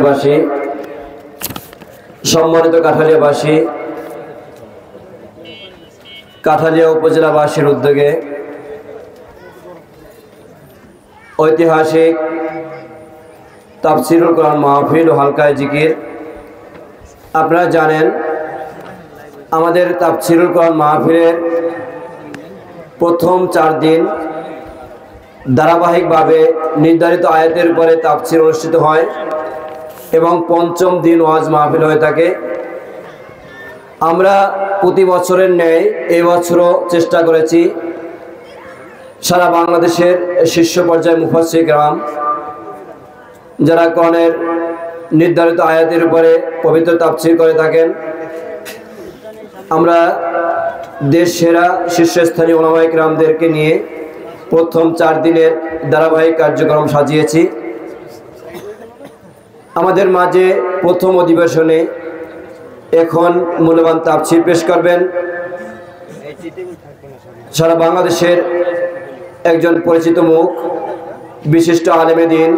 বাসী, সম্মানিত কাঠালিয়াবাসী, কাঠালিয়া উপজেলাবাসীর উদ্যোগে ঐতিহাসিক তাফসিরুল কোরআন মাহফিল ও হালকায়ে জিকির। আপনারা জানেন আমাদের তাফসিরুল কোরআন মাহফিলের প্রথম 4 দিন ধারাবাহিকভাবে নির্ধারিত আয়াতের উপরে তাফসির অনুষ্ঠিত হয় এবং পঞ্চম দিন ওয়াজ মাহফিল হয়ে থাকে। আমরা প্রতি বছরের ন্যায় এই বছরও চেষ্টা করেছি সারা বাংলাদেশের শীর্ষ পর্যায়ে মুফাসসির কেরাম যারা কোরআনের নির্ধারিত আয়াতের উপরে পবিত্র তাফসির করে থাকেন, আমরা দেশ সেরা শীর্ষস্থানীয় উলামায়ে কেরামদেরকে নিয়ে প্রথম 4 দিনের ধারাবাহিক কার্যক্রম সাজিয়েছি। আমাদের মাঝে প্রথম অধিবেশনে এখন মূল্যবান তাফসির পেশ করবেন সারা বাংলাদেশের একজন পরিচিত মুখ, বিশিষ্ট আলেমে দ্বীন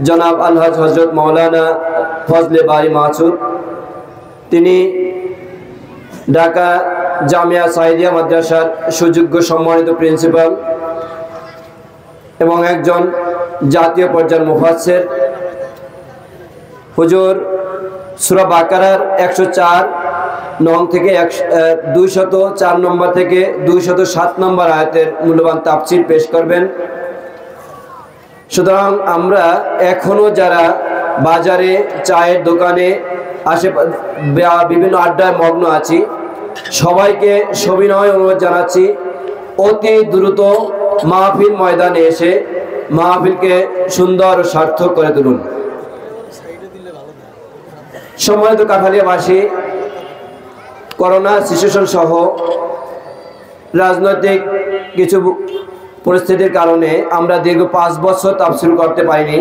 জনাব আলহাজ হযরত মাওলানা ফজলে বারী মাসুদ। তিনি ঢাকা জামিয়া সাঈদিয়া মাদ্রাসার সুযোগ্য সম্মানিত প্রিন্সিপাল এবং একজন জাতীয় পর্যায়ের মুফাসসির। হুজুর সূরা বাকারার 104 নং থেকে 204 নম্বর থেকে 207 নম্বর আয়াতের মূল্যবান তাফসির পেশ করবেন। সুতরাং আমরা এখনো যারা বাজারে, চায়ের দোকানে, বিভিন্ন আড্ডায় মগ্ন আছি, সবাইকে সবিনয় অনুরোধ জানাচ্ছি অতি দ্রুত মাহফিল ময়দানে এসে মাহফিলকে সুন্দর ও সার্থক করে তুলুন। সম্মানিত কাঠালিয়াবাসী, করোনা সিচুয়েশন সহ রাজনৈতিক কিছু পরিস্থিতির কারণে আমরা দীর্ঘ 5 বছর তাফসির করতে পারিনি।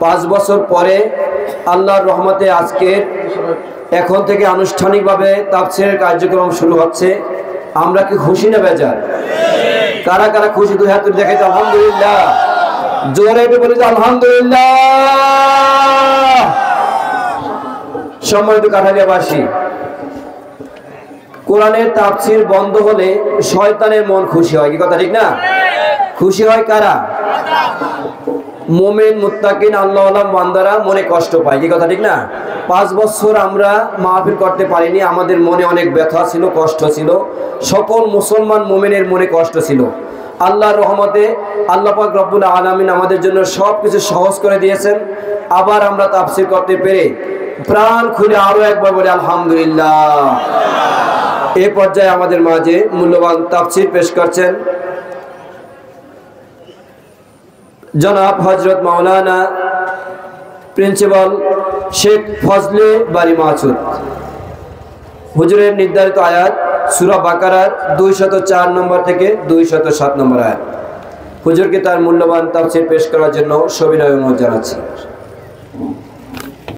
5 বছর পরে আল্লাহর রহমতে আজকে এখন থেকে আনুষ্ঠানিকভাবে তাফসিরের কার্যক্রম শুরু হচ্ছে। আমরা কি খুশি না বেজার? কারা কারা খুশি? 2 হাত তুলে দেখাইতে আলহামদুলিল্লাহ, জোরে বলি আলহামদুলিল্লাহ। সম্মানিত কাঠালিয়াবাসী, কোরআনের তাফসির বন্ধ হলে শয়তানের মন খুশি হয়, কি কথা ঠিক না? খুশি হয় কারা? মুমিন, মুত্তাকিন, আল্লাহওয়ালা বান্দারা মনে কষ্ট পায়, কি কথা ঠিক না? 5 বছর আমরা মাহফিল করতে পারিনি, আমাদের মনে অনেক ব্যথা ছিল, কষ্ট ছিল। সকল মুসলমান মুমিনের মনে কষ্ট ছিল। আল্লাহর রহমতে আল্লাহ পাক রব্বুল আলামিন আমাদের জন্য সব কিছু সহজ করে দিয়েছেন। আবার আমরা তাফসির করতে পেরে প্রাণ খুলে আরো একবার বলি আলহামদুলিল্লাহ। এ পর্যায়ে আমাদের মাঝে মূল্যবান তাফসির পেশ করছেন জনাব হযরত মাওলানা প্রিন্সিপাল শেখ ফজলে বারী মাসুদ। হুজুরের নির্ধারিত আয়াত সূরা বাকারার 204 নম্বর থেকে 207 নম্বর আয়াত। হুজুরকে তার মূল্যবান তাফসির পেশ করার জন্য সবিনয় অনুরোধ জানাচ্ছি।